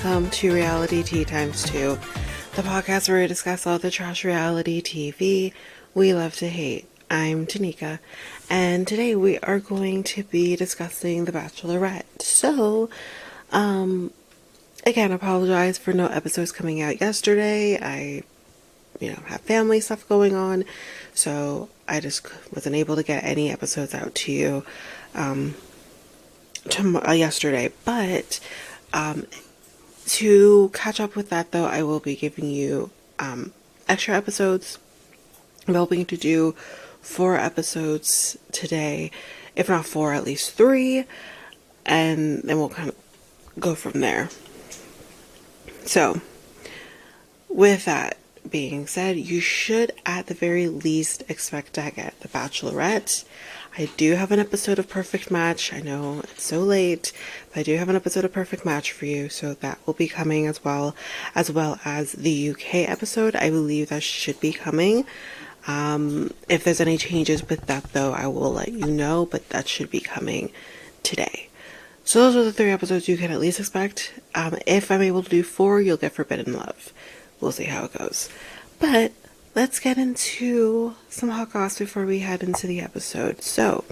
welcome to Reality Tea Times 2, the podcast where we discuss all the trash reality TV we love to hate. I'm Tanika, and today we are going to be discussing The Bachelorette. So, again, apologize for no episodes coming out yesterday. I have family stuff going on, so I just wasn't able to get any episodes out to you yesterday. But to catch up with that, though, I will be giving you extra episodes. I'm hoping to do 4 episodes today, if not 4, at least 3, and then we'll kind of go from there. So, with that being said, you should at the very least expect to get The Bachelorette. I do have an episode of Perfect Match. I know it's so late, but I do have an episode of Perfect Match for you, so that will be coming as well as the UK episode. I believe that should be coming. If there's any changes with that, though, I will let you know, but that should be coming today. So those are the 3 episodes you can at least expect. If I'm able to do 4, you'll get Forbidden Love. We'll see how it goes. But let's get into some hot goss before we head into the episode. So,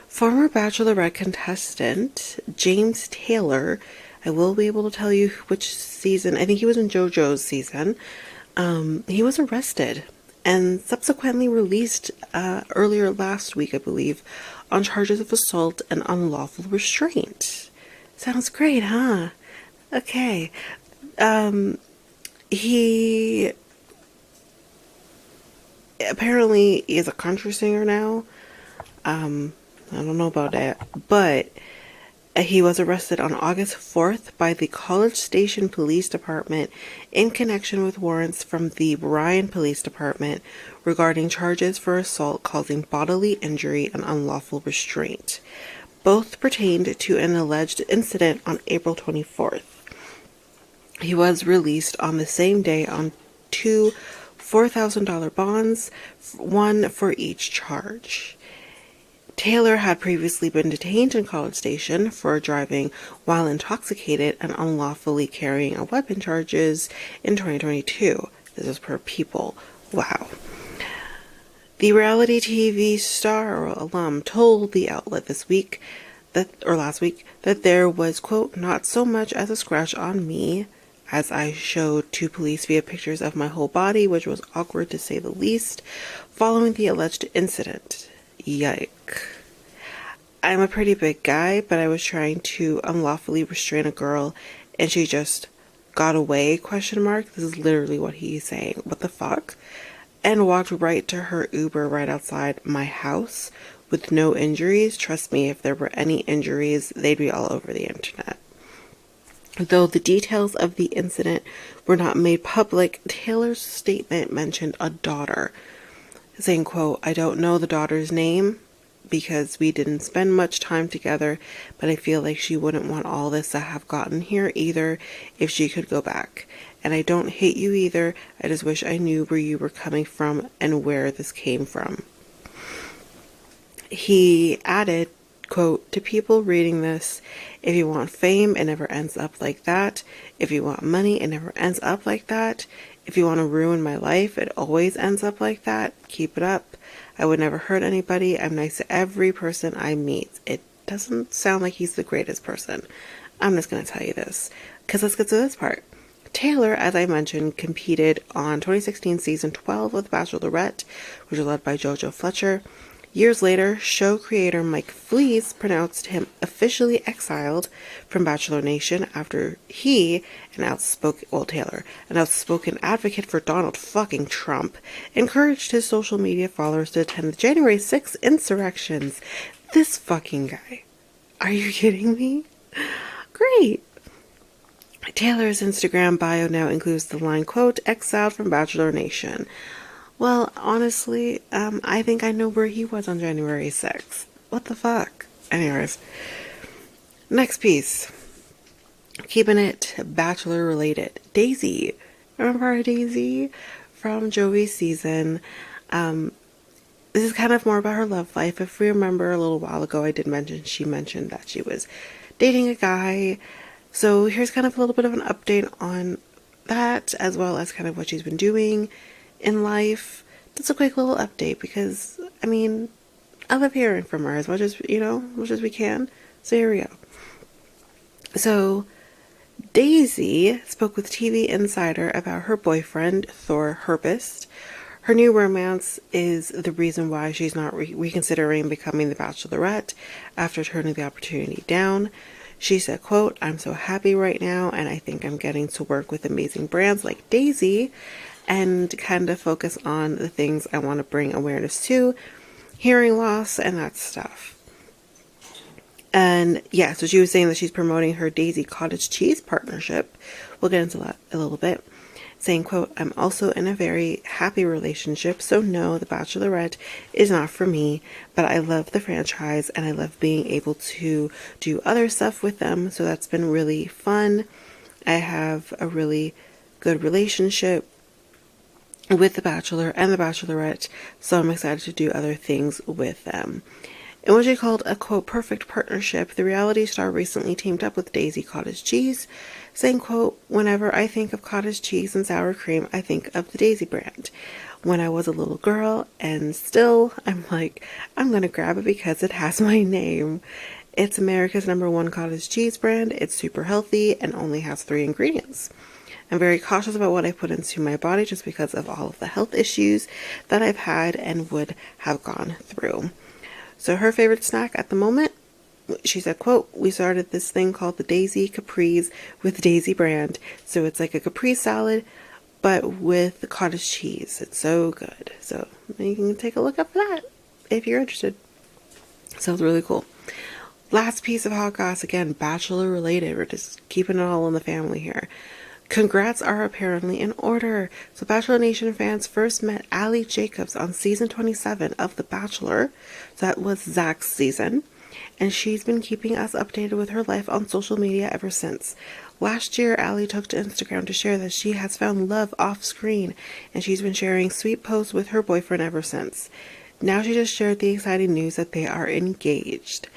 former Bachelorette contestant James Taylor, I will be able to tell you which season, I think he was in JoJo's season, he was arrested and subsequently released earlier last week, I believe, on charges of assault and unlawful restraint. Sounds great, huh? Okay. He apparently is a country singer now. I don't know about that, but he was arrested on August 4th by the College Station Police Department in connection with warrants from the Bryan Police Department regarding charges for assault causing bodily injury and unlawful restraint. Both pertained to an alleged incident on April 24th. He was released on the same day on 2 $4,000 bonds, one for each charge. Taylor had previously been detained in College Station for driving while intoxicated and unlawfully carrying a weapon charges in 2022. This is per People. Wow. The reality TV star or alum told the outlet last week, that there was, quote, not so much as a scratch on me, as I showed to police via pictures of my whole body, which was awkward to say the least, following the alleged incident. Yike. I'm a pretty big guy, but I was trying to unlawfully restrain a girl, and she just got away, ? This is literally what he's saying. What the fuck? And walked right to her Uber right outside my house with no injuries. Trust me, if there were any injuries, they'd be all over the internet. Though the details of the incident were not made public, Taylor's statement mentioned a daughter, saying, quote, I don't know the daughter's name because we didn't spend much time together, but I feel like she wouldn't want all this to have gotten here either if she could go back. And I don't hate you either. I just wish I knew where you were coming from and where this came from. He added, quote, to people reading this, if you want fame, it never ends up like that. If you want money, it never ends up like that. If you want to ruin my life, it always ends up like that. Keep it up. I would never hurt anybody. I'm nice to every person I meet. It doesn't sound like he's the greatest person. I'm just going to tell you this, because let's get to this part. Taylor, as I mentioned, competed on 2016 season 12 of The Bachelorette, which was led by JoJo Fletcher. Years later, show creator Mike Fleece pronounced him officially exiled from Bachelor Nation after he, an outspoken advocate for Donald fucking Trump, encouraged his social media followers to attend the January 6th insurrections. This fucking guy. Are you kidding me? Great. Taylor's Instagram bio now includes the line, quote, exiled from Bachelor Nation. Well, honestly, I think I know where he was on January 6th. What the fuck? Anyways, next piece. Keeping it Bachelor related. Daisy. Remember our Daisy from Joey's season? This is kind of more about her love life. If we remember a little while ago, she mentioned that she was dating a guy So here's kind of a little bit of an update on that, as well as kind of what she's been doing in life. Just a quick little update because, I mean, I love hearing from her as much as, much as we can. So here we go. So Daisy spoke with TV Insider about her boyfriend, Thor Herbst. Her new romance is the reason why she's not reconsidering becoming the Bachelorette after turning the opportunity down. She said, quote, "I'm so happy right now, and I think I'm getting to work with amazing brands like Daisy and kind of focus on the things I want to bring awareness to, hearing loss and that stuff." And yeah, so she was saying that she's promoting her Daisy cottage cheese partnership. We'll get into that a little bit. Saying, quote, "I'm also in a very happy relationship, so no, The Bachelorette is not for me, but I love the franchise and I love being able to do other stuff with them, so that's been really fun. I have a really good relationship with The Bachelor and The Bachelorette, so I'm excited to do other things with them." In what she called a, quote, "perfect partnership," the reality star recently teamed up with Daisy Cottage Cheese, saying, quote, "Whenever I think of cottage cheese and sour cream, I think of the Daisy brand. When I was a little girl, and still, I'm like, I'm gonna grab it because it has my name. It's America's #1 cottage cheese brand. It's super healthy and only has 3 ingredients. I'm very cautious about what I put into my body just because of all of the health issues that I've had and would have gone through." So her favorite snack at the moment, she said, quote, "We started this thing called the Daisy Caprese with Daisy brand. So it's like a Capri salad, but with cottage cheese. It's so good." So you can take a look up for that if you're interested. Sounds really cool. Last piece of hot goss, again, Bachelor related. We're just keeping it all in the family here. Congrats are apparently in order. So Bachelor Nation fans first met Ali Jacobs on season 27 of The Bachelor. So that was Zach's season. And she's been keeping us updated with her life on social media ever since. Last year, Ali took to Instagram to share that she has found love off screen, and she's been sharing sweet posts with her boyfriend ever since. Now she just shared the exciting news that they are engaged.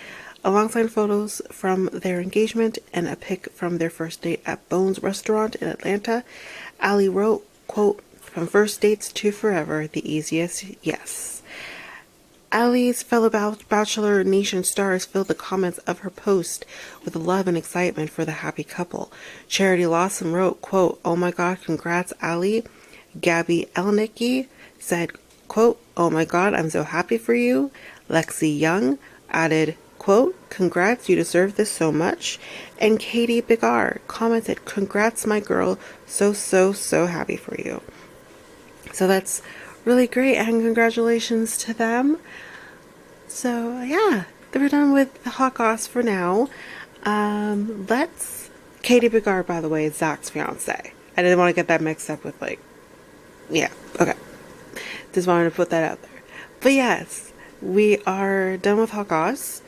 Alongside photos from their engagement and a pic from their first date at Bones Restaurant in Atlanta, Ali wrote, quote, "From first dates to forever, the easiest yes." Ali's fellow Bachelor Nation stars filled the comments of her post with love and excitement for the happy couple. Charity Lawson wrote, quote, "Oh my God, congrats, Ali." Gabby Elnicki said, quote, "Oh my God, I'm so happy for you." Lexi Young added, quote, "Congrats, you deserve this so much." And Katie Bigar commented, "Congrats, my girl, so happy for you." So that's really great, and congratulations to them. So yeah, we're done with the hot goss for now. Katie Bigar, by the way, is Zach's fiance. I didn't want to get that mixed up with yeah, okay. Just wanted to put that out there. But yes, we are done with hot goss.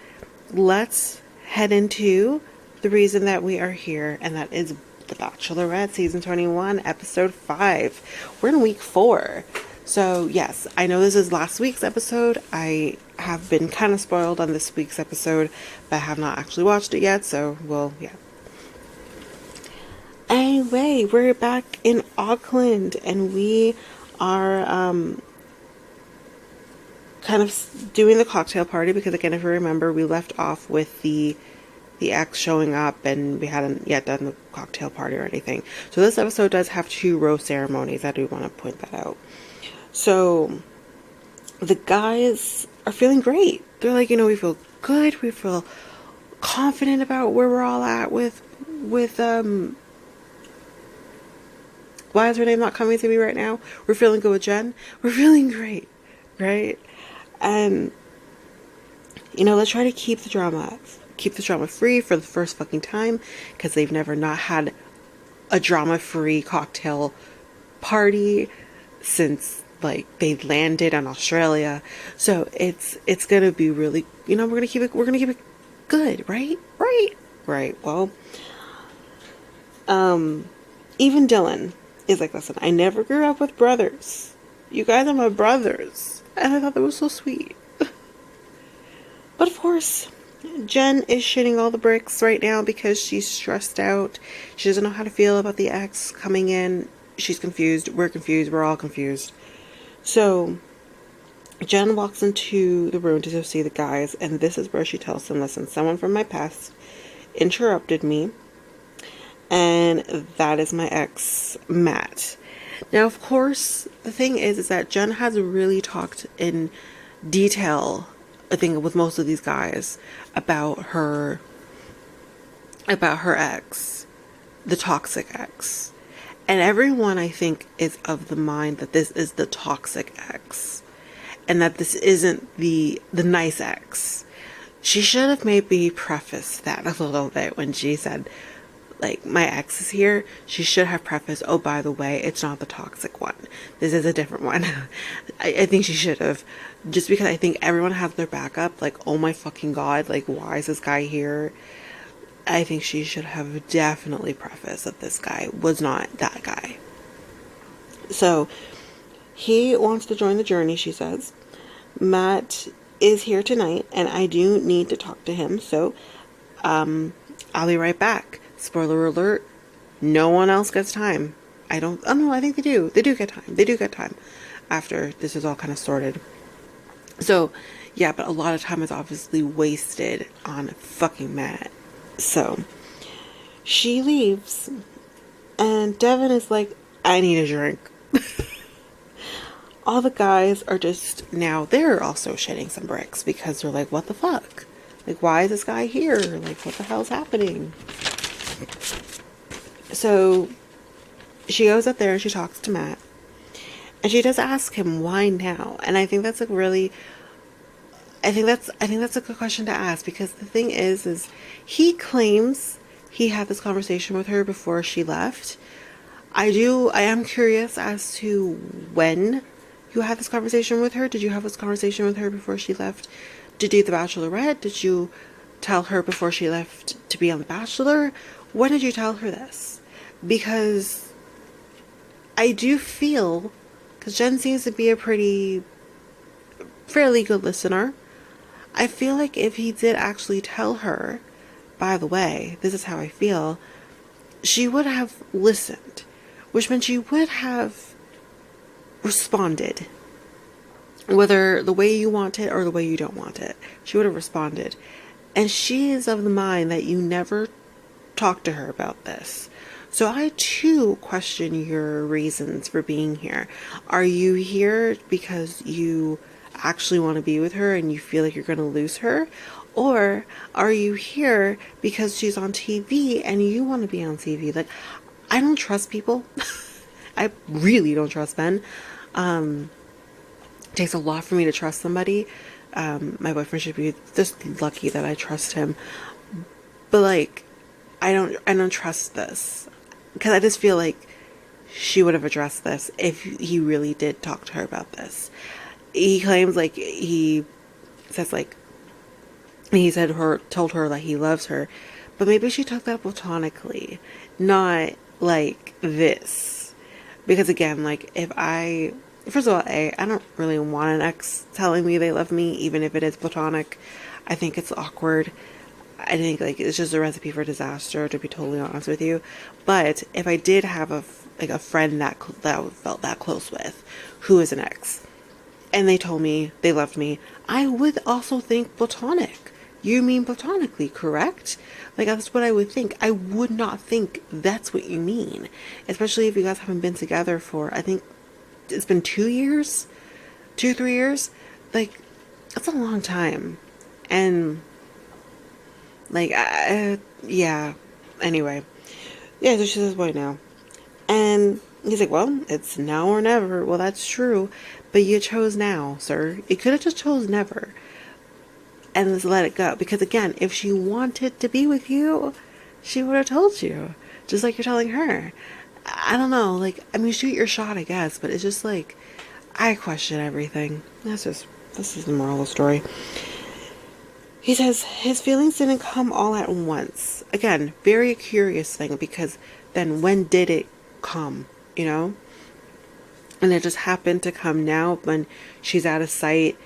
Let's head into the reason that we are here, and that is The Bachelorette season 21 episode 5. We're in week 4. So yes, I know this is last week's episode. I have been kind of spoiled on this week's episode, but I have not actually watched it yet, so well, yeah. Anyway, we're back in Auckland, and we are kind of doing the cocktail party because, again, if you remember, we left off with the ex showing up and we hadn't yet done the cocktail party or anything. So this episode does have 2 rose ceremonies. I do want to point that out. So the guys are feeling great. They're like, we feel good. We feel confident about where we're all at with why is her name not coming to me right now? We're feeling good with Jenn. We're feeling great, right? And let's try to keep the drama free for the first fucking time, because they've never not had a drama-free cocktail party since they landed in Australia. So it's gonna be really, we're gonna keep it good, right? Well, even Dylan is like, "Listen, I never grew up with brothers. You guys are my brothers." And I thought that was so sweet. But of course, Jenn is shitting all the bricks right now because she's stressed out. She doesn't know how to feel about the ex coming in. She's confused. We're confused. We're all confused. So Jenn walks into the room to go see the guys, and this is where she tells them, listen, someone from my past interrupted me, and that is my ex, Matt. Now, of course, the thing is that Jenn has really talked in detail, I think, with most of these guys about her ex, the toxic ex. And everyone, I think, is of the mind that this is the toxic ex and that this isn't the nice ex. She should have maybe prefaced that a little bit when she said, like, my ex is here. She should have prefaced, oh, by the way, it's not the toxic one. This is a different one. I think she should have. Just because I think everyone has their backup. Like, oh my fucking God, like, why is this guy here? I think she should have definitely prefaced that this guy was not that guy. So, he wants to join the journey, she says. Matt is here tonight, and I do need to talk to him. So, I'll be right back. Spoiler alert, no one else gets time. I think they do. They do get time. They do get time after this is all kind of sorted. So, yeah, but a lot of time is obviously wasted on fucking Matt. So, she leaves, and Devin is like, I need a drink. All the guys are just, now they're also shitting some bricks because they're like, what the fuck? Like, why is this guy here? Like, what the hell's happening? So she goes up there and she talks to Matt, and she does ask him why now. And I think that's I think that's a good question to ask, because the thing is he claims he had this conversation with her before she left. I am curious as to when you had this conversation with her. Did you have this conversation with her before she left to do The Bachelorette? Did you tell her before she left to be on The Bachelor? When did you tell her this? Because I do feel, because Jenn seems to be a fairly good listener, I feel like if he did actually tell her, by the way, this is how I feel, she would have listened, which meant she would have responded. Whether the way you want it or the way you don't want it, she would have responded. And she is of the mind that you never talked to her about this. So I too question your reasons for being here. Are you here because you actually want to be with her and you feel like you're going to lose her? Or are you here because she's on TV and you want to be on TV? Like, I don't trust people. I really don't trust men. It takes a lot for me to trust somebody. My boyfriend should be just lucky that I trust him. But like, I don't trust this, because I just feel like she would have addressed this if he really did talk to her about this. He claims, like, he says, like, he told her that he loves her, but maybe she took that platonically, not like this. Because again, like, first of all, I don't really want an ex telling me they love me, even if it is platonic. I think it's awkward. I think, like, it's just a recipe for disaster, to be totally honest with you. But if I did have a friend that I felt that close with, who is an ex, and they told me they loved me, I would also think platonic. You mean platonically, correct? Like, that's what I would think. I would not think that's what you mean. Especially if you guys haven't been together for, I think, it's been 2 years? 3 years? Like, that's a long time. And, like, yeah. Anyway. Yeah, so she says, why now? And he's like, well, it's now or never. Well, that's true. But you chose now, sir. You could have just chose never. And just let it go. Because again, if she wanted to be with you, she would have told you. Just like you're telling her. I don't know. Like, I mean, shoot your shot, I guess. But it's just like, I question everything. This is the moral of the story. He says his feelings didn't come all at once. Again, very curious thing, because then when did it come, you know? And it just happened to come now when she's out of sight,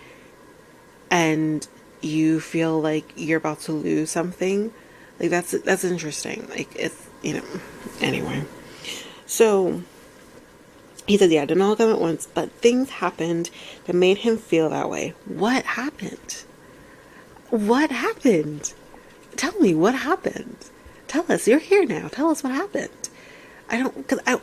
and you feel like you're about to lose something. Like that's interesting. Like it's, anyway. So he said, yeah, it didn't all come at once, but things happened that made him feel that way. What happened? What happened? Tell me what happened. Tell us. You're here now. Tell us what happened. I don't, because I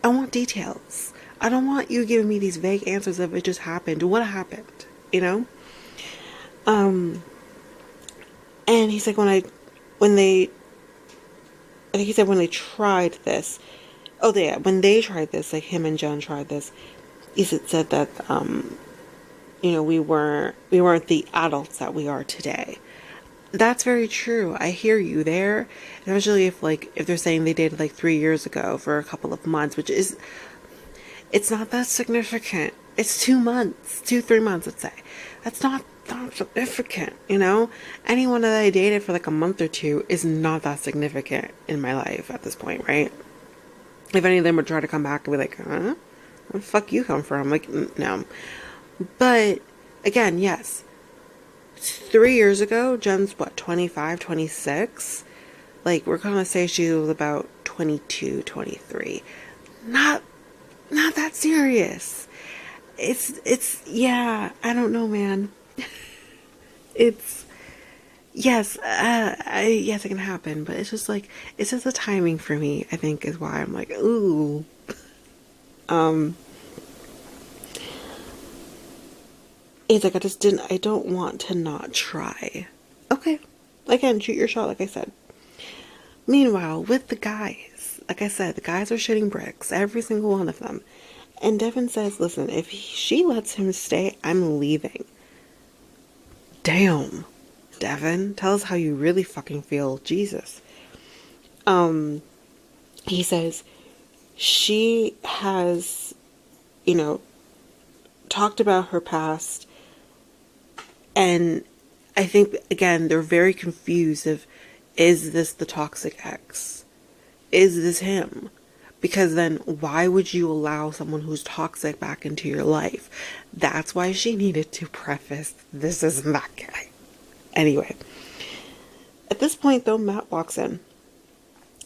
want details. I don't want you giving me these vague answers of it just happened. What happened? You know? And he's like, when they, I think he said when they tried this, oh yeah, when they tried this, like him and Jenn tried this, he said that, we weren't the adults that we are today. That's very true. I hear you there. Especially if they're saying they dated like 3 years ago for a couple of months, which is, it's not that significant. It's 2 months, 3 months, let's say. That's not significant, Anyone that I dated for like a month or two is not that significant in my life at this point, right? If any of them would try to come back and be like, huh? Where the fuck you come from? Like, no. But, again, yes. 3 years ago, Jenn's, 25, 26? Like, we're gonna say she was about 22, 23. Not that serious. Yeah, I don't know, man. It's, yes, yes, it can happen, but it's just like, it's just the timing for me, I think, is why I'm like, ooh. It's like, I don't want to not try. Okay. Again, shoot your shot, like I said. Meanwhile, with the guys, like I said, the guys are shitting bricks, every single one of them. And Devin says, listen, if she lets him stay, I'm leaving. Damn. Devin, tell us how you really fucking feel. Jesus. He says she has, talked about her past, and I think, again, they're very confused of, is this the toxic ex? Is this him? Because then why would you allow someone who's toxic back into your life? That's why she needed to preface, this isn't that guy. Anyway, at this point, though, Matt walks in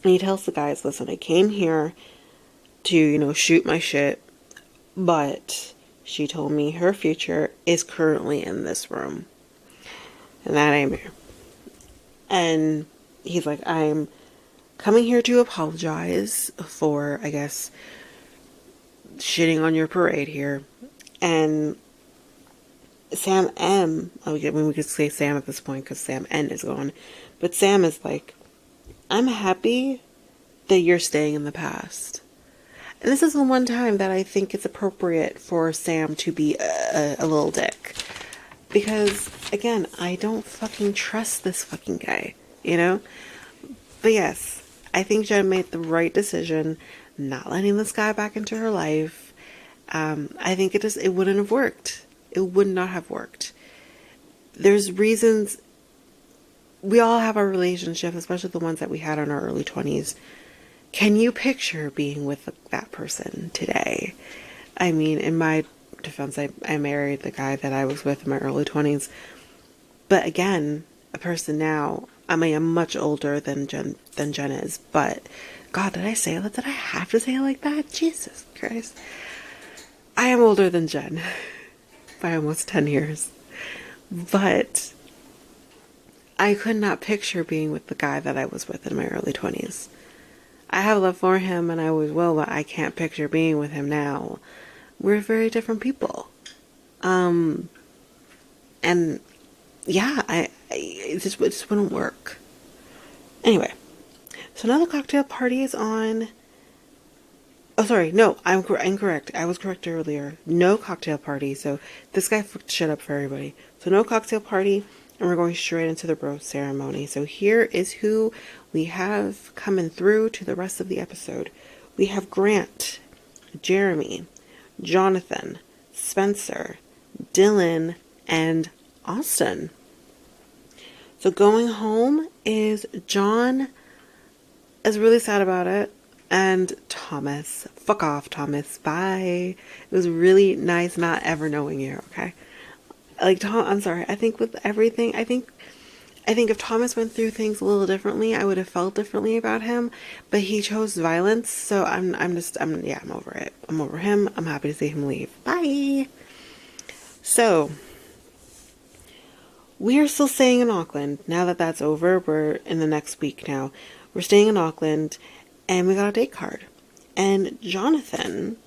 and he tells the guys, listen, I came here to, shoot my shit, but she told me her future is currently in this room. And that ain't me. And he's like, I'm coming here to apologize for, I guess, shitting on your parade here. And Sam M, we could say Sam at this point because Sam N is gone. But Sam is like, I'm happy that you're staying in the past. And this is the one time that I think it's appropriate for Sam to be a little dick. Because, again, I don't fucking trust this fucking guy, But yes, I think Jenn made the right decision not letting this guy back into her life. I think it wouldn't have worked. It would not have worked. There's reasons. We all have our relationship, especially the ones that we had in our early 20s. Can you picture being with that person today? I mean, in my defense, I married the guy that I was with in my early 20s. But again, a person now, I mean, I'm much older than Jenn is. But, God, did I say that? Did I have to say it like that? Jesus Christ. I am older than Jenn by almost 10 years. But I could not picture being with the guy that I was with in my early 20s. I have love for him and I always will, but I can't picture being with him now. We're very different people. And yeah, it just wouldn't work. Anyway, so now the cocktail party is on. Oh, sorry, no, I'm incorrect. I was correct earlier. No cocktail party, so this guy fucked shit up for everybody. So no cocktail party, and we're going straight into the rose ceremony. So here is who we have coming through to the rest of the episode. We have Grant, Jeremy, Jonathan, Spencer, Dylan, and Austin. So going home is John is really sad about it. And Thomas. Fuck off, Thomas. Bye. It was really nice not ever knowing you, okay? like Tom, I'm sorry. I think with everything, I think if Thomas went through things a little differently, I would have felt differently about him. But he chose violence, so I'm over it. I'm over him. I'm happy to see him leave. Bye. So we are still staying in Auckland. Now that that's over, we're in the next week now. We're staying in Auckland, and we got a date card. And Jonathan,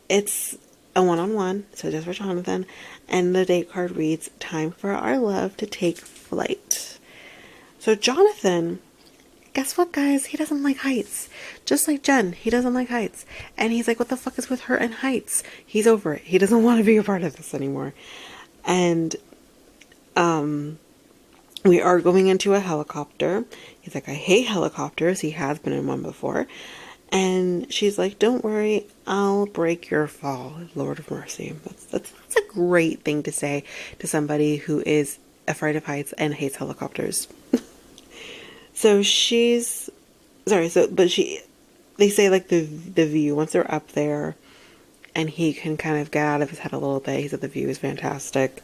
it's a one-on-one, so just for Jonathan. And the date card reads, "Time for our love to take flight." So Jonathan, guess what, guys? He doesn't like heights. Just like Jenn, he doesn't like heights. And he's like, what the fuck is with her and heights? He's over it. He doesn't want to be a part of this anymore. And we are going into a helicopter. He's like, I hate helicopters. He has been in one before. And she's like, don't worry, I'll break your fall. Lord of mercy. That's a great thing to say to somebody who is afraid of heights and hates helicopters. So she's, sorry, they say like the view, once they're up there and he can kind of get out of his head a little bit, he said the view is fantastic.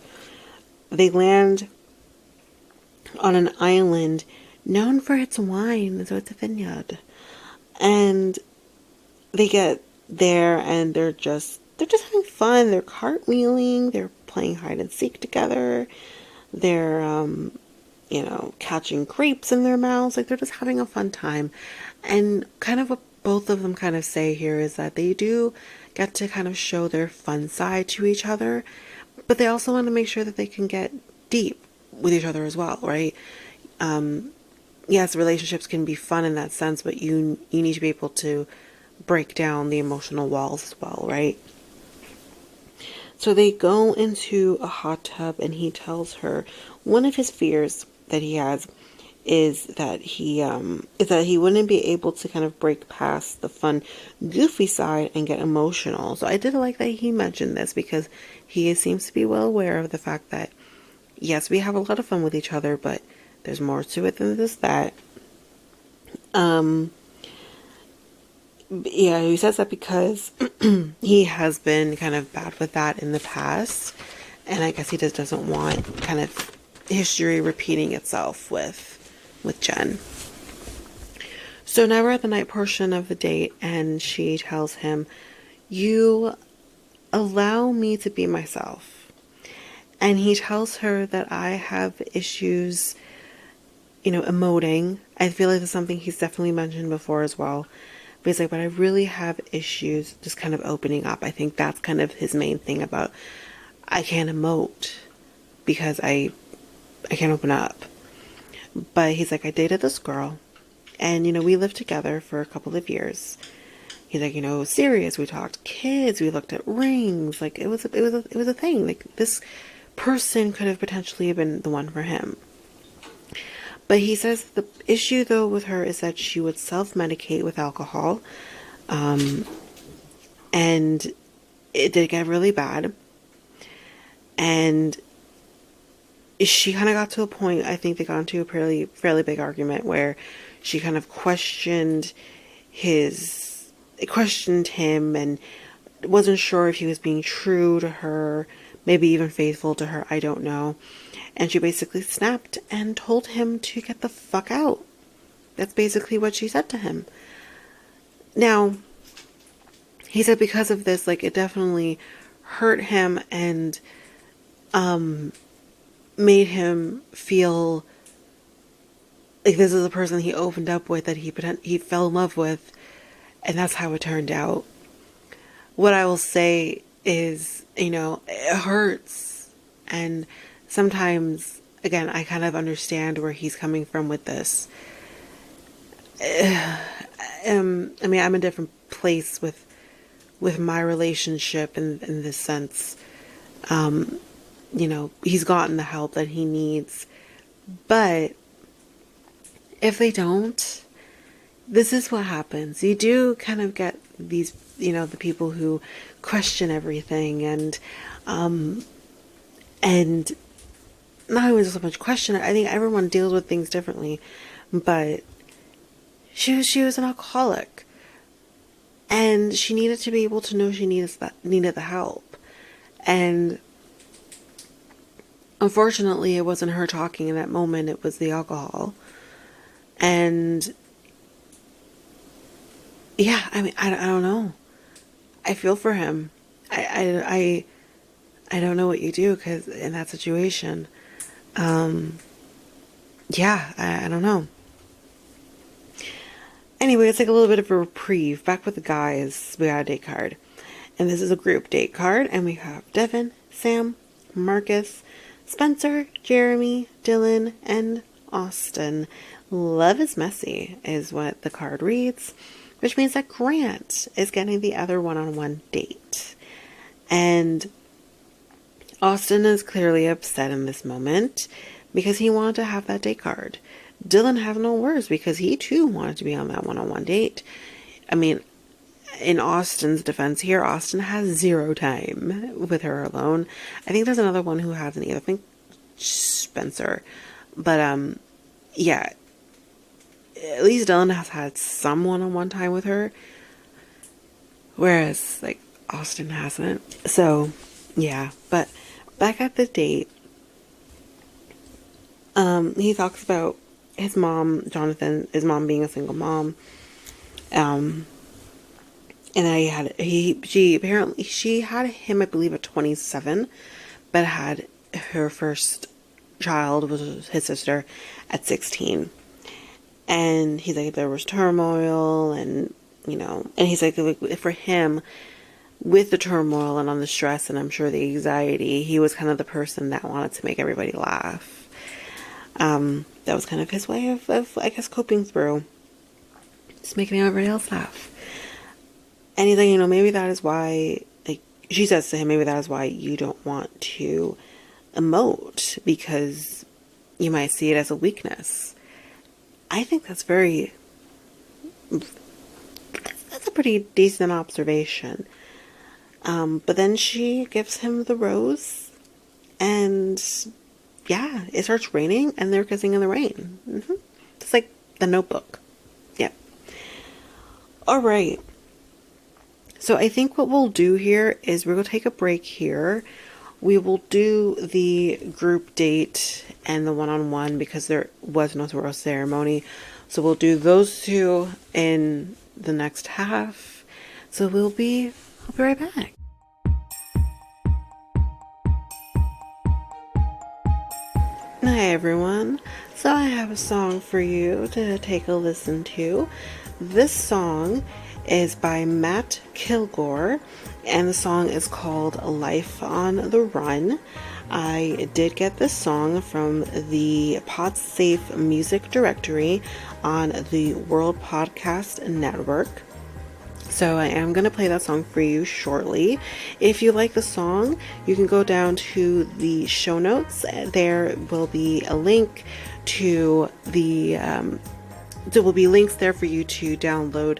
They land on an island known for its wine, so it's a vineyard. And they get there and they're just having fun. They're cartwheeling, they're playing hide and seek together. They're catching grapes in their mouths. Like, they're just having a fun time. And kind of what both of them kind of say here is that they do get to kind of show their fun side to each other, but they also want to make sure that they can get deep with each other as well, right? Yes, relationships can be fun in that sense, but you need to be able to break down the emotional walls as well, right? So they go into a hot tub and he tells her one of his fears that he has is that he wouldn't be able to kind of break past the fun, goofy side and get emotional. So I did like that he mentioned this, because he seems to be well aware of the fact that yes, we have a lot of fun with each other, but there's more to it than just that. Yeah, he says that because he has been kind of bad with that in the past, and I guess he just doesn't want kind of history repeating itself with Jenn. So now we're at the night portion of the date, and she tells him, "You allow me to be myself." And he tells her that I have issues, emoting. I feel like that's something he's definitely mentioned before as well. But he's like, but I really have issues just kind of opening up. I think that's kind of his main thing about, I can't emote because I can't open up. But he's like, I dated this girl and, we lived together for a couple of years. He's like, serious. We talked kids. We looked at rings. Like it was a thing. Like this person could have potentially been the one for him. But he says the issue, though, with her is that she would self-medicate with alcohol. And it did get really bad. And she kind of got to a point, I think they got into a fairly big argument where she kind of questioned him and wasn't sure if he was being true to her, maybe even faithful to her, I don't know. And she basically snapped and told him to get the fuck out. That's basically what she said to him. Now, he said because of this, like, it definitely hurt him and made him feel like this is a person he opened up with, that he fell in love with, and that's how it turned out. What I will say is, it hurts, and sometimes, again, I kind of understand where he's coming from with this. I'm a different place with my relationship in this sense. He's gotten the help that he needs. But if they don't, this is what happens. You do kind of get these, the people who question everything and not always so much question it. I think everyone deals with things differently, but she was an alcoholic, and she needed to be able to know she needed the help, and Unfortunately, it wasn't her talking in that moment, it was the alcohol. And yeah, I mean, I don't know. I feel for him. I don't know what you do because in that situation, yeah, I don't know. Anyway, it's like a little bit of a reprieve. Back with the guys, we got a date card. And this is a group date card. And we have Devin, Sam, Marcus, Spencer, Jeremy, Dylan, and Austin. Love is messy is what the card reads. Which means that Grant is getting the other one-on-one date. And Austin is clearly upset in this moment because he wanted to have that date card. Dylan has no words because he too wanted to be on that one-on-one date. I mean, in Austin's defense here, Austin has 0 time with her alone. I think there's another one who hasn't either. I think Spencer. But, yeah. At least Dylan has had some one-on-one time with her. Whereas, like, Austin hasn't. So, yeah. But, back at the date, he talks about his mom, Jonathan, his mom being a single mom. And she had him, I believe, at 27, but had her first child, was his sister, at 16. And he's like, there was turmoil and, you know, and he's like, for him, with the turmoil and on the stress and I'm sure the anxiety, he was kind of the person that wanted to make everybody laugh. That was kind of his way of, I guess, coping through just making everybody else laugh. And he's like, you know, maybe that is why, like, she says to him, maybe that is why you don't want to emote, because you might see it as a weakness. I think that's that's a pretty decent observation. But then she gives him the rose, and yeah, it starts raining, and they're kissing in the rain. It's like The Notebook. Yeah. All right. So I think what we'll do here is we're going to take a break here. We will do the group date and the one-on-one because there was no rose ceremony. So we'll do those two in the next half. So I'll be right back. Hi everyone. So I have a song for you to take a listen to. This song is by Matt Kilgore, and the song is called Life on the Run. I did get this song from the PodSafe music directory on the World Podcast Network. So I am going to play that song for you shortly. If you like the song, you can go down to the show notes. There will be a link to the, there will be links there for you to download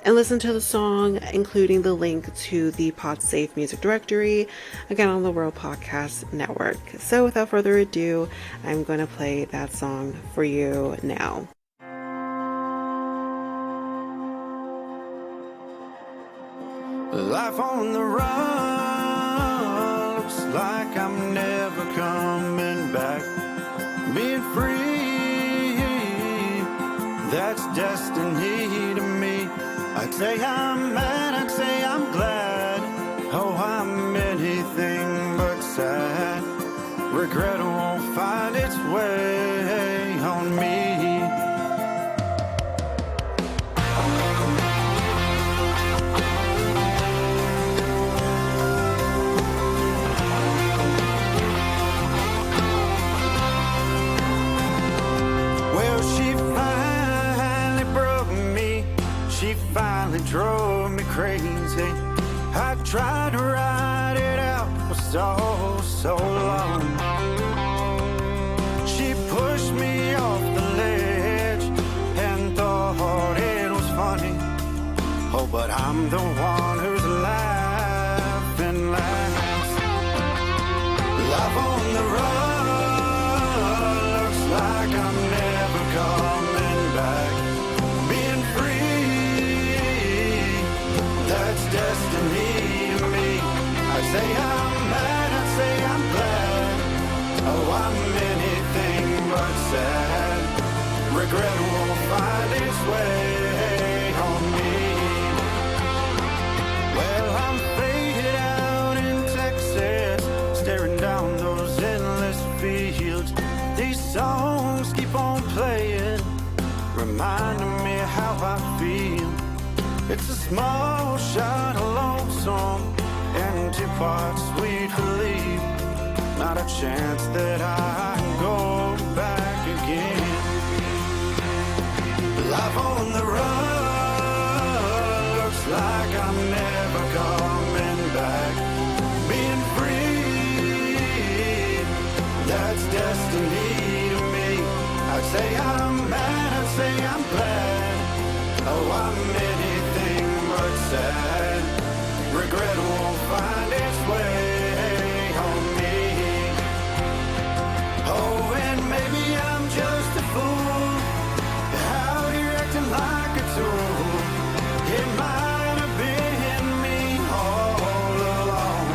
and listen to the song, including the link to the PodSafe music directory, again on the World Podcast Network. So without further ado, I'm going to play that song for you now. Life on the run looks like I'm never coming back. Being free, that's destiny to me. I'd say I'm mad, I'd say I'm glad. Oh, I'm anything but sad. Regret won't find its way on me. Finally drove me crazy. I tried to ride it out for so long. She pushed me off the ledge and thought it was funny. Oh, but I'm the one who's laughing last. Life on the run looks like I'm never coming back. Being free, that's destiny to me. I say I'm mad, I say I'm glad. Oh, It's a small shot of lonesome and 2 parts sweet relief. Not a chance that I can go back again. Life on the run looks like I'm never coming back. Being free, that's destiny to me. I'd say I'm mad, I'd say I'm glad. Oh, I'm anything but sad. Regret won't find its way on me. Oh, and maybe I'm just a fool. Out here acting like a tool. It might have been me all along.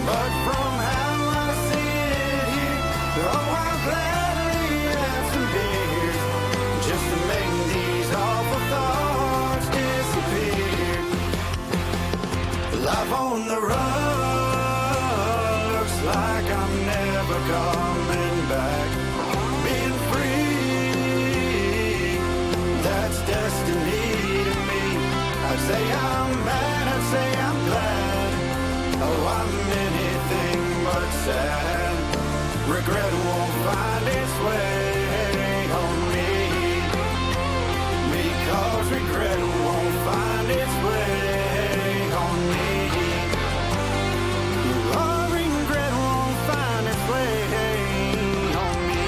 But from how I see it here, oh, I'll gladly have some beers just to make these awful thoughts disappear. Life on the run looks like I'm never coming back. Being free, that's destiny to me. I'd say I'm mad, I'd say I'm glad. Oh, I'm anything but sad. Regret won't find its way on me. Because regret won't find its way on me. Oh, regret won't find its way on me.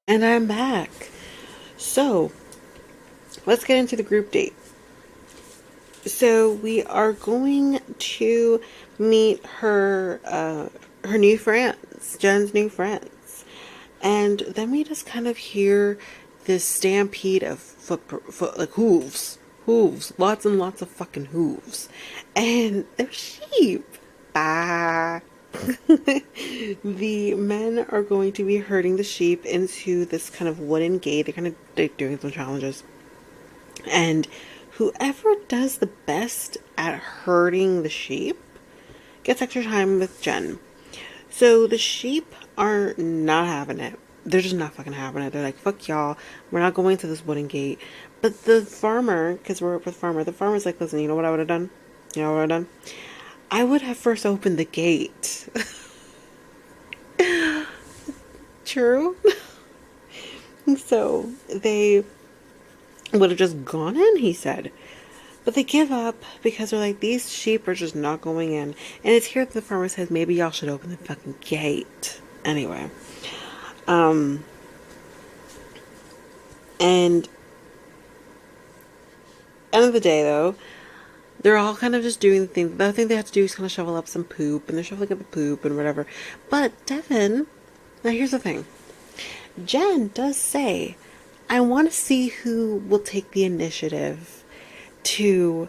And I'm back. So, let's get into the group date. So, we are going to meet her new friends, Jenn's new friends. And then we just kind of hear this stampede of like hooves, lots and lots of fucking hooves. And they're sheep. Bah. The men are going to be herding the sheep into this kind of wooden gate. They're doing some challenges. And whoever does the best at herding the sheep gets extra time with Jenn. So the sheep are not having it. They're just not fucking having it. They're like, fuck y'all. We're not going to this wooden gate. But the farmer, because we're up with farmer, the farmer's like, listen, you know what I would have done? You know what I would have done? I would have first opened the gate. True. So they would have just gone in, he said. But they give up because they're like, these sheep are just not going in. And it's here that the farmer says, maybe y'all should open the fucking gate. Anyway. And end of the day, though, they're all kind of just doing the thing. The other thing they have to do is kind of shovel up some poop. And they're shoveling up the poop and whatever. But Devin, now here's the thing. Jenn does say, I want to see who will take the initiative to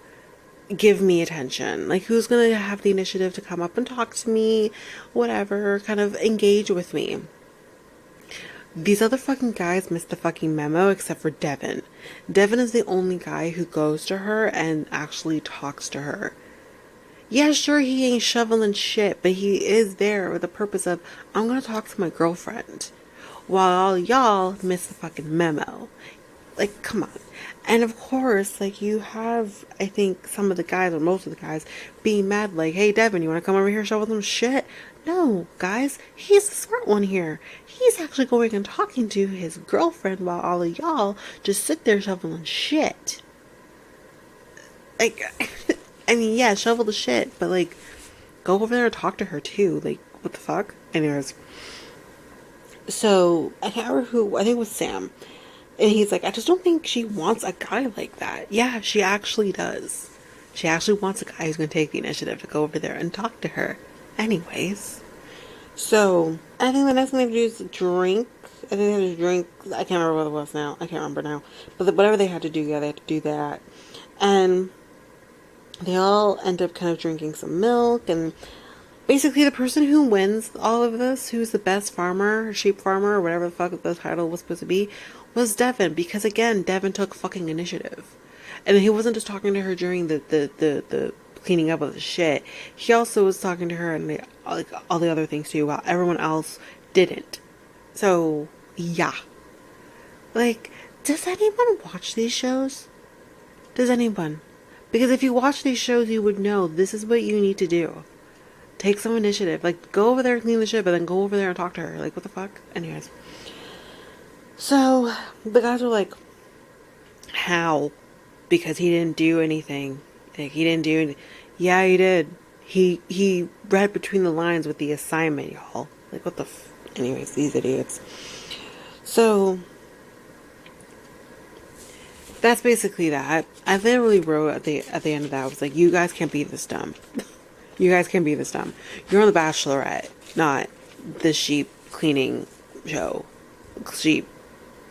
give me attention. Like, who's going to have the initiative to come up and talk to me, whatever, kind of engage with me. These other fucking guys missed the fucking memo except for Devin. Devin is the only guy who goes to her and actually talks to her. Yeah, sure, he ain't shoveling shit, but he is there with the purpose of, I'm going to talk to my girlfriend. While all y'all miss the fucking memo. Like, come on. And of course, like, you have, I think, some of the guys, or most of the guys, being mad, like, hey, Devin, you want to come over here and shovel some shit? No, guys, he's the smart one here. He's actually going and talking to his girlfriend while all of y'all just sit there shoveling shit. Like, I mean, yeah, shovel the shit, but, like, go over there and talk to her, too. Like, what the fuck? Anyways. So, I can't remember who, I think it was Sam. And he's like, I just don't think she wants a guy like that. Yeah, she actually does. She actually wants a guy who's going to take the initiative to go over there and talk to her. Anyways. So, I think the next thing they have to do is drink. I think they had to drink. I can't remember what it was now. I can't remember now. But whatever they had to do, yeah, they had to do that. And they all end up kind of drinking some milk. And basically the person who wins all of this, who's the best farmer, sheep farmer, or whatever the fuck the title was supposed to be, was Devin. Because again, Devin took fucking initiative. And he wasn't just talking to her during the cleaning up of the shit. He also was talking to her and like all the other things too, while everyone else didn't. So, yeah. Like, does anyone watch these shows? Does anyone? Because if you watch these shows, you would know this is what you need to do. Take some initiative. Like, go over there and clean the shit, but then go over there and talk to her. Like, what the fuck? Anyways. So, the guys were like, how? Because he didn't do anything. Like, he didn't do anything. Yeah, he did. He read between the lines with the assignment, y'all. Like, what the anyways, these idiots. So, that's basically that. I literally wrote at the end of that, I was like, you guys can't be this dumb. You guys can't be this dumb. You're on The Bachelorette, not the sheep cleaning show. Sheep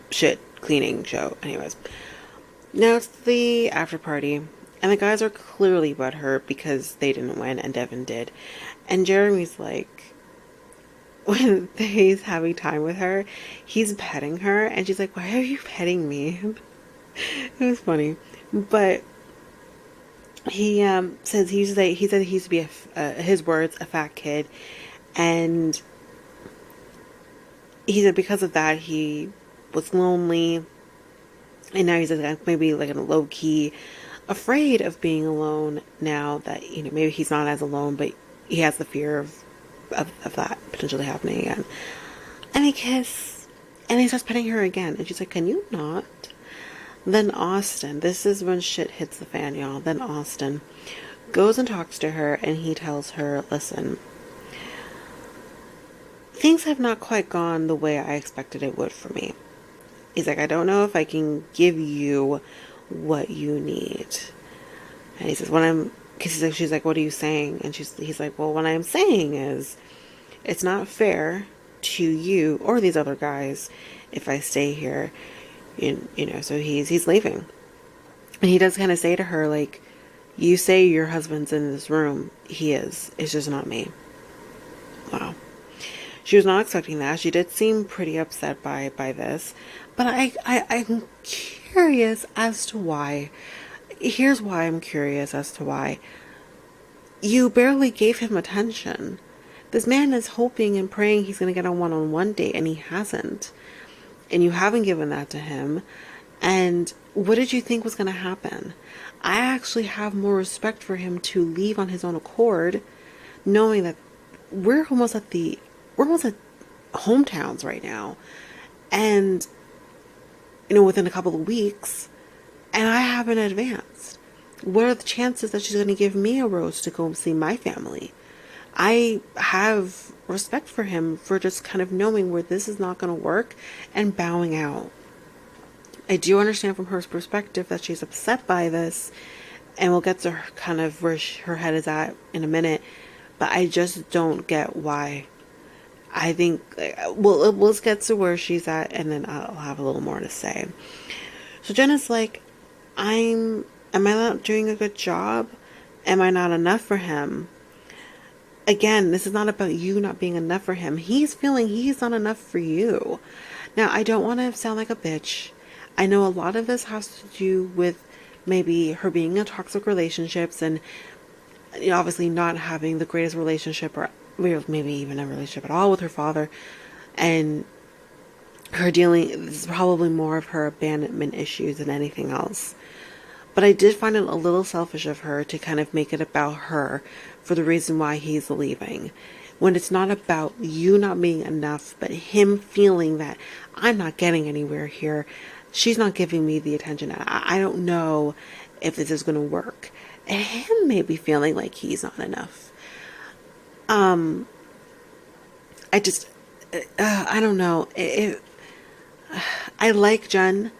shit cleaning show. Anyways. Now it's the after party, and the guys are clearly butthurt because they didn't win and Devin did. And Jeremy's like, when he's having time with her, he's petting her, and she's like, why are you petting me? It was funny. But he says he said he used to be his words, a fat kid, and he said because of that he was lonely, and now he's like maybe like in a low key afraid of being alone now that, you know, maybe he's not as alone, but he has the fear of that potentially happening again. And they kiss, and he starts petting her again, and she's like, can you not? Then Austin, this is when shit hits the fan, y'all. Then Austin goes and talks to her, and he tells her, listen, things have not quite gone the way I expected it would for me. He's like, I don't know if I can give you what you need. And he says, because she's like, what are you saying? And he's like, well, what I'm saying is, it's not fair to you or these other guys if I stay here. You know, so he's leaving. And he does kind of say to her, like, you say your husband's in this room. He is. It's just not me. Wow. She was not expecting that. She did seem pretty upset by this. But I'm curious as to why. Here's why I'm curious as to why. You barely gave him attention. This man is hoping and praying he's going to get a one-on-one date, and he hasn't. And you haven't given that to him. And what did you think was going to happen? I actually have more respect for him to leave on his own accord, knowing that we're almost at hometowns right now. And, you know, within a couple of weeks, and I haven't advanced. What are the chances that she's going to give me a rose to go see my family? I have respect for him for just kind of knowing where this is not going to work and bowing out. I do understand from her perspective that she's upset by this, and we'll get to her kind of where her head is at in a minute, but I just don't get why. I think, well, let's get to where she's at, and then I'll have a little more to say. So Jenn is like, am I not doing a good job? Am I not enough for him? Again, this is not about you not being enough for him. He's feeling he's not enough for you. Now, I don't want to sound like a bitch. I know a lot of this has to do with maybe her being in toxic relationships and, you know, obviously not having the greatest relationship, or maybe even a relationship at all with her father, and her this is probably more of her abandonment issues than anything else. But I did find it a little selfish of her to kind of make it about her for the reason why he's leaving. When it's not about you not being enough, but him feeling that I'm not getting anywhere here. She's not giving me the attention. I don't know if this is going to work. And him maybe feeling like he's not enough. I don't know. I like Jenn.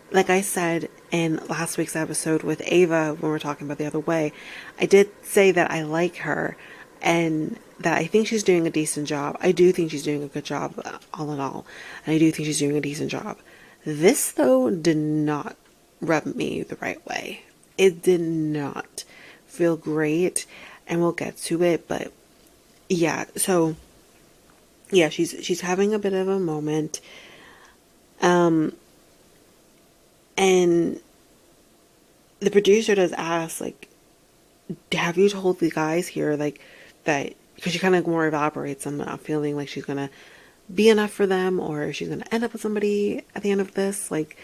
Like I said in last week's episode with Ava, when we were talking about the other way, I did say that I like her and that I think she's doing a decent job. I do think she's doing a good job, all in all. And I do think she's doing a decent job. This, though, did not rub me the right way. It did not feel great, and we'll get to it, but yeah, so yeah, she's having a bit of a moment. Um, and the producer does ask, like, have you told the guys here, like, that, because she kind of more evaporates on not feeling like she's gonna be enough for them, or if she's gonna end up with somebody at the end of this. Like,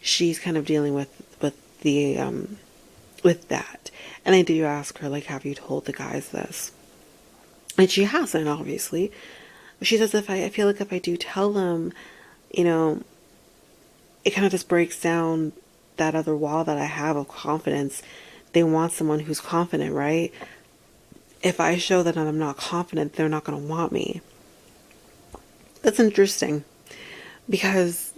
she's kind of dealing with the with that. And I do ask her, like, have you told the guys this? And she hasn't, obviously. She says, if I feel like if I do tell them, you know, it kind of just breaks down that other wall that I have of confidence. They want someone who's confident, right? If I show that I'm not confident, they're not going to want me. That's interesting because,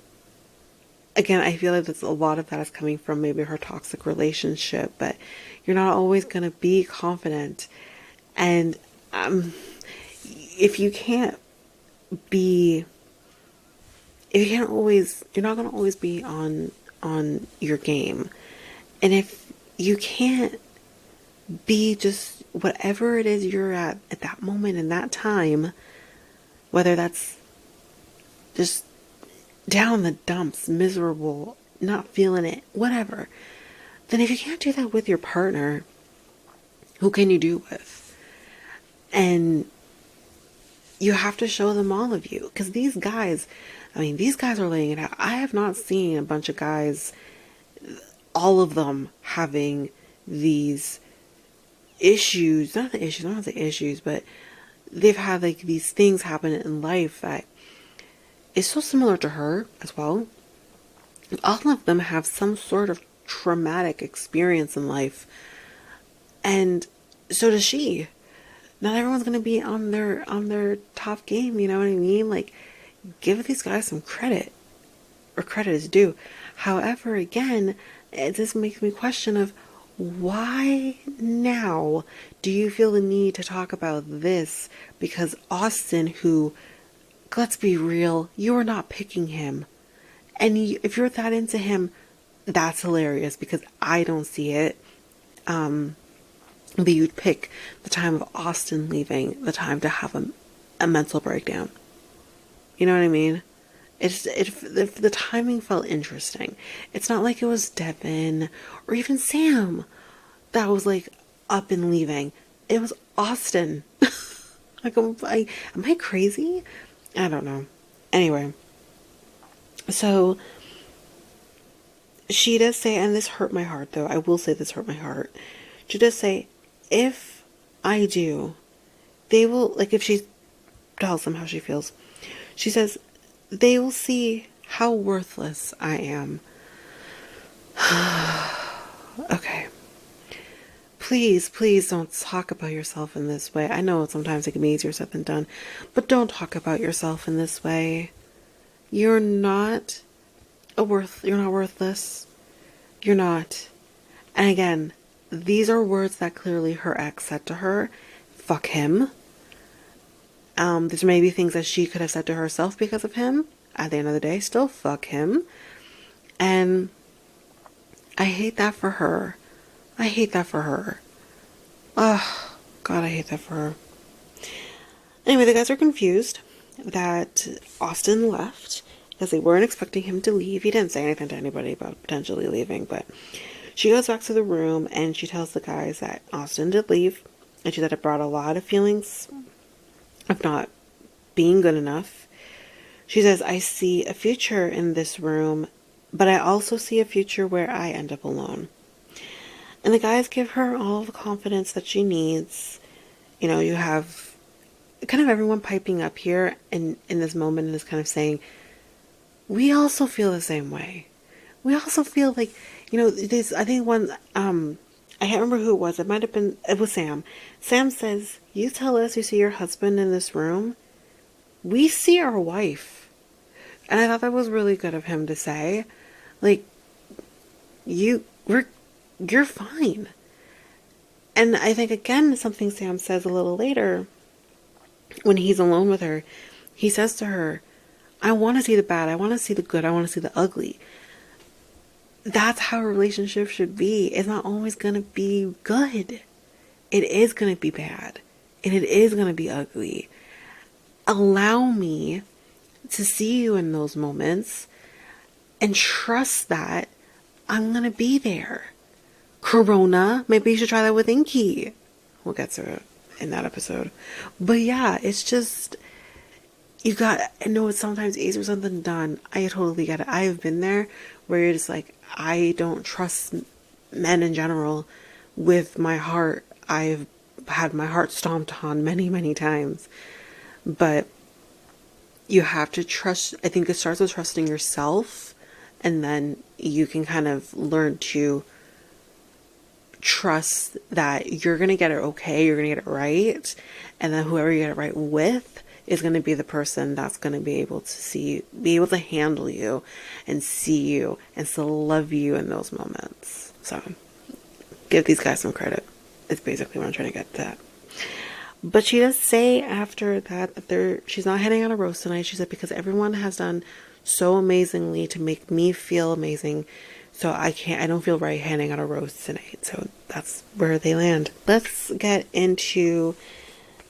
again, I feel like that's a lot of that is coming from maybe her toxic relationship, but you're not always going to be confident. And if you can't be, if you can't always, you're not going to always be on your game. And if you can't be just whatever it is you're at that moment in that time, whether that's just down in the dumps, miserable, not feeling it, whatever, then if you can't do that with your partner, who can you do with? And you have to show them all of you. Because these guys, I mean, these guys are laying it out. I have not seen a bunch of guys, all of them having these issues, not the issues, not the issues, but they've had like these things happen in life that is so similar to her as well. All of them have some sort of traumatic experience in life, and so does she. Not everyone's gonna be on their top game, you know what I mean? Like, give these guys some credit, or credit is due. However, again, it just makes me question of why now do you feel the need to talk about this? Because Austin, who, let's be real, you are not picking him. And if you're that into him, that's hilarious because I don't see it. But you'd pick the time of Austin leaving, the time to have a mental breakdown. You know what I mean? The timing felt interesting. It's not like it was Devin or even Sam that was like up and leaving. It was Austin. Like, am I crazy? I don't know. Anyway, so she does say, and this hurt my heart though, I will say this hurt my heart. She does say, if I do, they will, like, if she tells them how she feels, she says, they will see how worthless I am. Okay. Please, please don't talk about yourself in this way. I know sometimes it can be easier said than done, but don't talk about yourself in this way. You're not you're not worthless. You're not. And again, these are words that clearly her ex said to her. Fuck him. There's maybe things that she could have said to herself because of him. At the end of the day, still fuck him. And I hate that for her. I hate that for her. Oh, God, I hate that for her. Anyway, the guys are confused that Austin left because they weren't expecting him to leave. He didn't say anything to anybody about potentially leaving, but she goes back to the room and she tells the guys that Austin did leave, and she said it brought a lot of feelings of not being good enough. She says, I see a future in this room, but I also see a future where I end up alone. And the guys give her all the confidence that she needs. You know, you have kind of everyone piping up here in this moment and is kind of saying, we also feel the same way. We also feel like, you know, this, I think one, I can't remember who it was. It was Sam. Sam says, you tell us you see your husband in this room. We see our wife. And I thought that was really good of him to say. Like, you're fine. And I think, again, something Sam says a little later, when he's alone with her, he says to her, I want to see the bad, I want to see the good, I want to see the ugly. That's how a relationship should be. It's not always going to be good. It is going to be bad. and it is going to be ugly. Allow me to see you in those moments and trust that I'm going to be there. Corona, maybe you should try that with Inky. We'll get to it in that episode. But yeah, it's just, I know it's sometimes easier said than done. I totally get it. I have been there where you're just like, I don't trust men in general with my heart. I've had my heart stomped on many, many times. But you have to trust. I think it starts with trusting yourself, and then you can kind of learn to trust that you're going to get it okay, you're going to get it right, and then whoever you get it right with is going to be the person that's going to be able to handle you and see you and still love you in those moments. So give these guys some credit. It's basically what I'm trying to get to that. But she does say after that she's not heading on a roast tonight. She said, because everyone has done so amazingly to make me feel amazing. So I don't feel right heading on a roast tonight. So that's where they land. Let's get into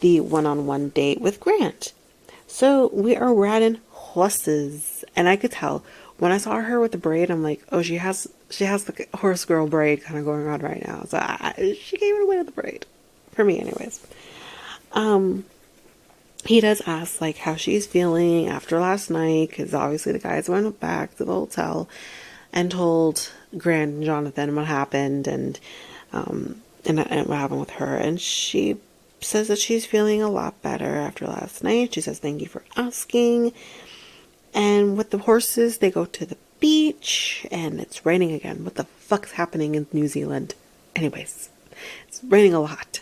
the one-on-one date with Grant. So we are riding horses. And I could tell when I saw her with the braid, I'm like, oh, she has the horse girl braid kind of going on right now. So she gave it away with the braid. For me anyways. He does ask like how she's feeling after last night, because obviously the guys went back to the hotel and told Grant and Jonathan what happened and what happened with her. And she says that she's feeling a lot better after last night. She says thank you for asking. And with the horses, they go to the beach and it's raining again. What the fuck's happening in New Zealand? Anyways, it's raining a lot.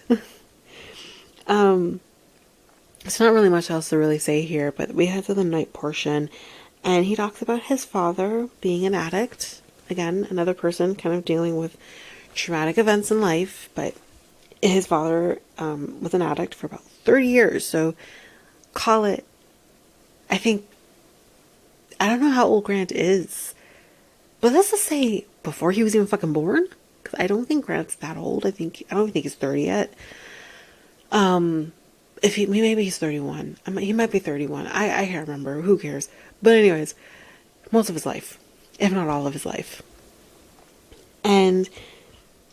There's not really much else to really say here, but we head to the night portion, and he talks about his father being an addict. Again, another person kind of dealing with traumatic events in life, but his father was an addict for about 30 years, so call it, I don't know how old Grant is, but let's just say before he was even fucking born, because I don't think Grant's that old. I don't think he's 30 yet. Maybe he's 31. He might be 31. I can't remember. Who cares? But anyways, most of his life, if not all of his life. And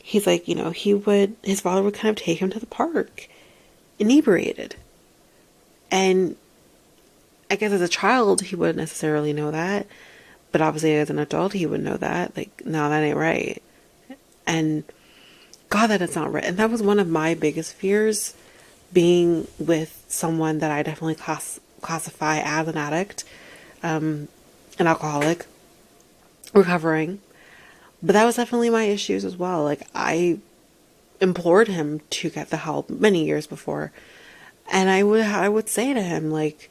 he's like, his father would kind of take him to the park, inebriated. And I guess as a child, he wouldn't necessarily know that. But obviously as an adult, he would know that. Like, no, that ain't right. And God, that is not right. And that was one of my biggest fears, being with someone that I definitely classify as an addict, an alcoholic, recovering. But that was definitely my issues as well. Like, I implored him to get the help many years before. And I would say to him, like,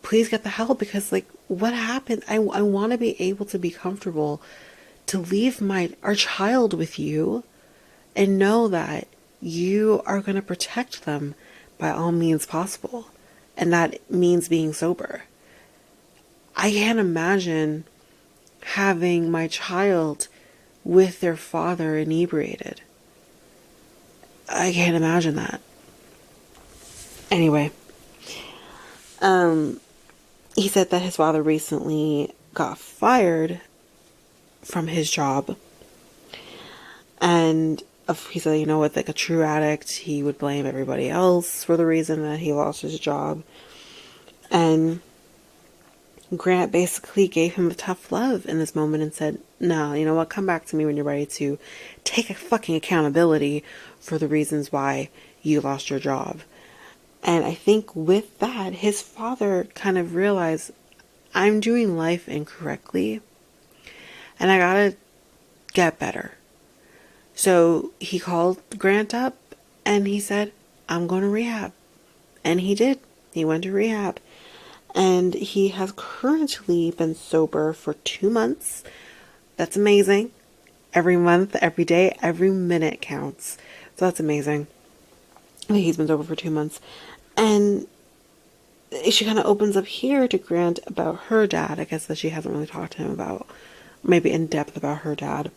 please get the help, because, like, what happened? I want to be able to be comfortable to leave our child with you and know that you are going to protect them by all means possible. And that means being sober. I can't imagine having my child with their father inebriated. I can't imagine that. Anyway, he said that his father recently got fired from his job. And he said, with like a true addict, he would blame everybody else for the reason that he lost his job. And Grant basically gave him a tough love in this moment and said, no, you know what, come back to me when you're ready to take a fucking accountability for the reasons why you lost your job. And I think with that, his father kind of realized, I'm doing life incorrectly and I gotta get better. So he called Grant up and he said, I'm going to rehab. And he did. He went to rehab. And he has currently been sober for 2 months. That's amazing. Every month, every day, every minute counts. So that's amazing. He's been sober for 2 months. And she kind of opens up here to Grant about her dad. I guess that she hasn't really talked to him about, maybe in depth about her dad.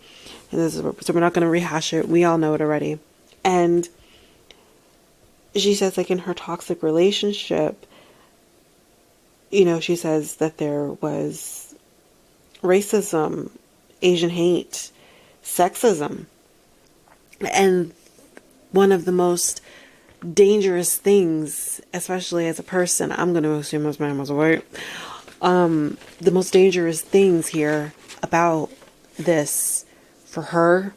And so we're not going to rehash it. We all know it already. And she says, like, in her toxic relationship, she says that there was racism, Asian hate, sexism. And one of the most dangerous things, especially as a person, I'm going to assume this man was white, the most dangerous things here about this for her,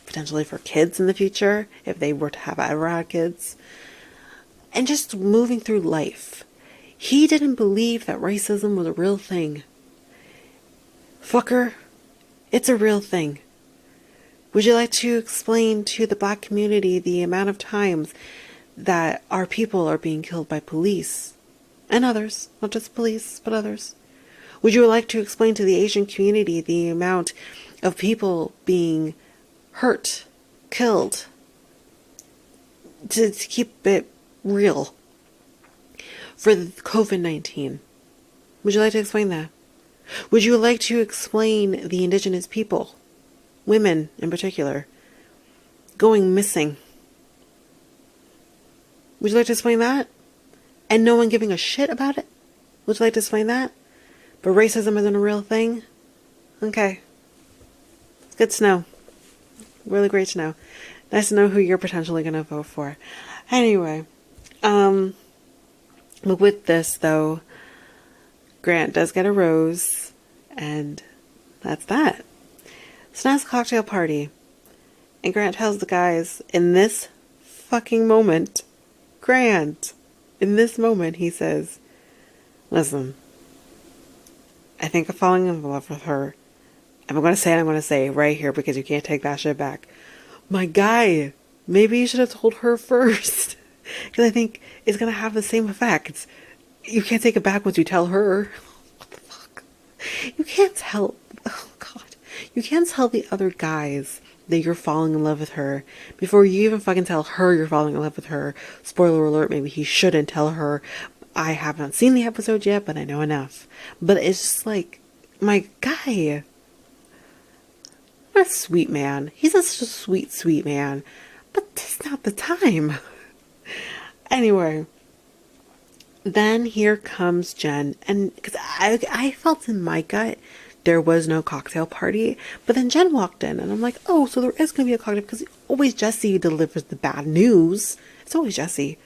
potentially for kids in the future, if they were to have ever had kids, and just moving through life. He didn't believe that racism was a real thing. Fucker, it's a real thing. Would you like to explain to the black community the amount of times that our people are being killed by police? And others, not just police, but others. Would you like to explain to the Asian community the amount of people being hurt, killed, to keep it real for COVID-19? Would you like to explain that? Would you like to explain the indigenous people, women in particular, going missing? Would you like to explain that? And no one giving a shit about it? Would you like to explain that? But racism isn't a real thing? Okay. It's good to know. Really great to know. Nice to know who you're potentially going to vote for. Anyway, but with this, though, Grant does get a rose, and that's that. So now it's a cocktail party, and Grant tells the guys, in this fucking moment, in this moment, he says, listen, I think I'm falling in love with her. If I'm going to say it, I'm going to say it right here, because you can't take that shit back. My guy, maybe you should have told her first, because I think it's going to have the same effect. You can't take it back once you tell her. What the fuck? You can't tell, oh God, you can't tell the other guys that you're falling in love with her before you even fucking tell her you're falling in love with her. Spoiler alert, maybe he shouldn't tell her. I haven't seen the episode yet, but I know enough. But it's just like, my guy, what a sweet man. He's such a sweet, sweet man. But it's not the time. Anyway, then here comes Jenn. And because I felt in my gut there was no cocktail party. But then Jenn walked in and I'm like, oh, so there is going to be a cocktail, because always Jesse delivers the bad news. It's always Jesse.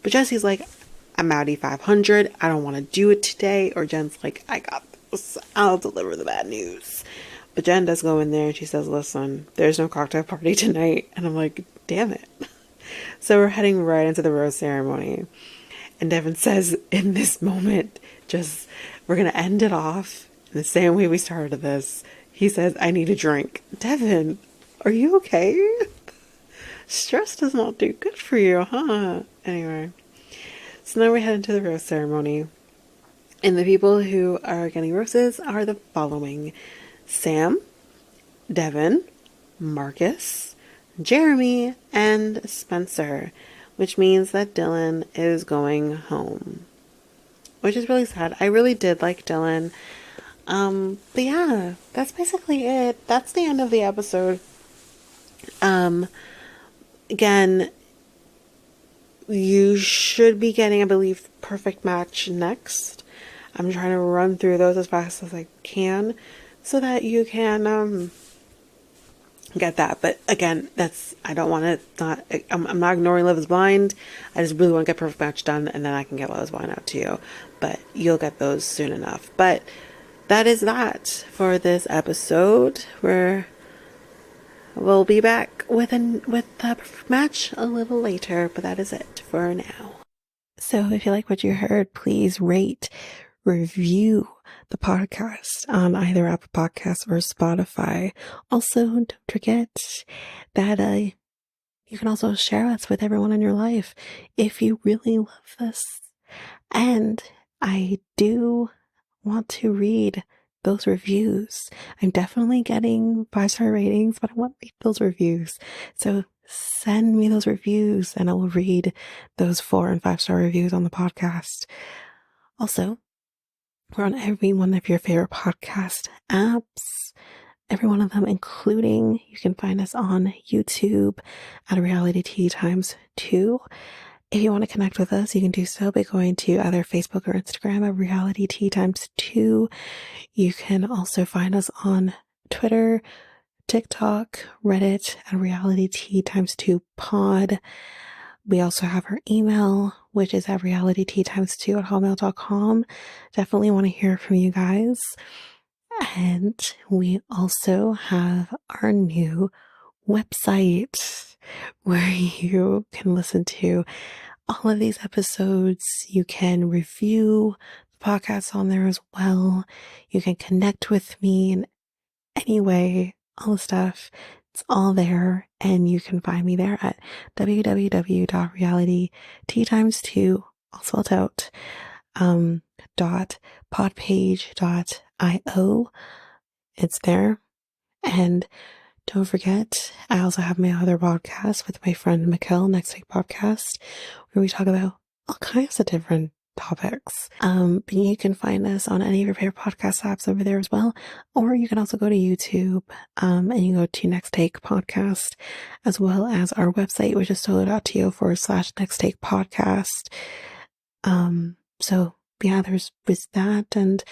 But Jesse's like, I'm out E500. I don't want to do it today. Or Jenn's like, I got this. I'll deliver the bad news. But Jenn does go in there and she says, listen, there's no cocktail party tonight. And I'm like, damn it. So we're heading right into the rose ceremony. And Devin says, in this moment, we're going to end it off in the same way we started this. He says, I need a drink. Devin, are you okay? Stress does not do good for you, huh? Anyway. So now we head into the rose ceremony. And the people who are getting roses are the following: Sam, Devin, Marcus, Jeremy, and Spencer. Which means that Dylan is going home. Which is really sad. I really did like Dylan. But yeah, that's basically it. That's the end of the episode. Again, you should be getting, I believe, Perfect Match next. I'm trying to run through those as fast as I can so that you can get that. But again, I don't want to, I'm not ignoring Love is Blind. I just really want to get Perfect Match done, and then I can get Love is Blind out to you. But you'll get those soon enough. But that is that for this episode, where we'll be back with the Perfect Match a little later, but that is it for now. So if you like what you heard, please rate, review the podcast on either Apple Podcasts or Spotify. Also, don't forget that you can also share us with everyone in your life if you really love this. And I do want to read those reviews. I'm definitely getting 5-star ratings, but I want to read those reviews. So send me those reviews and I will read those 4 and 5-star reviews on the podcast. Also, we're on every one of your favorite podcast apps. every one of them, including you can find us on YouTube at Reality Tea Times 2. If you want to connect with us, you can do so by going to either Facebook or Instagram at Reality Tea Times 2. You can also find us on Twitter, TikTok, Reddit at Reality Tea Times 2 Pod. We also have our email, which is at realityteatimes2 at hotmail.com. Definitely want to hear from you guys. And we also have our new website where you can listen to all of these episodes. You can review the podcast on there as well. You can connect with me in any way, all the stuff. It's all there, and you can find me there at www.realityteatimes2, all spelled out, .podpage.io. It's there. And don't forget, I also have my other podcast with my friend Mikkel, Next Take Podcast, where we talk about all kinds of different topics. But you can find us on any of your favorite podcast apps over there as well. Or you can also go to YouTube, and you go to Next Take Podcast, as well as our website, which is solo.to/Next Take Podcast. So yeah, there's that, and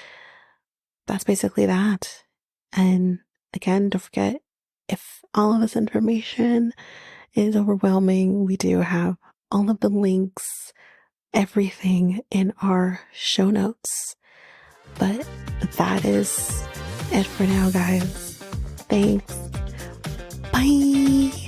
that's basically that. And again, don't forget, if all of this information is overwhelming, we do have all of the links, everything in our show notes. But that is it for now, guys. Thanks. Bye.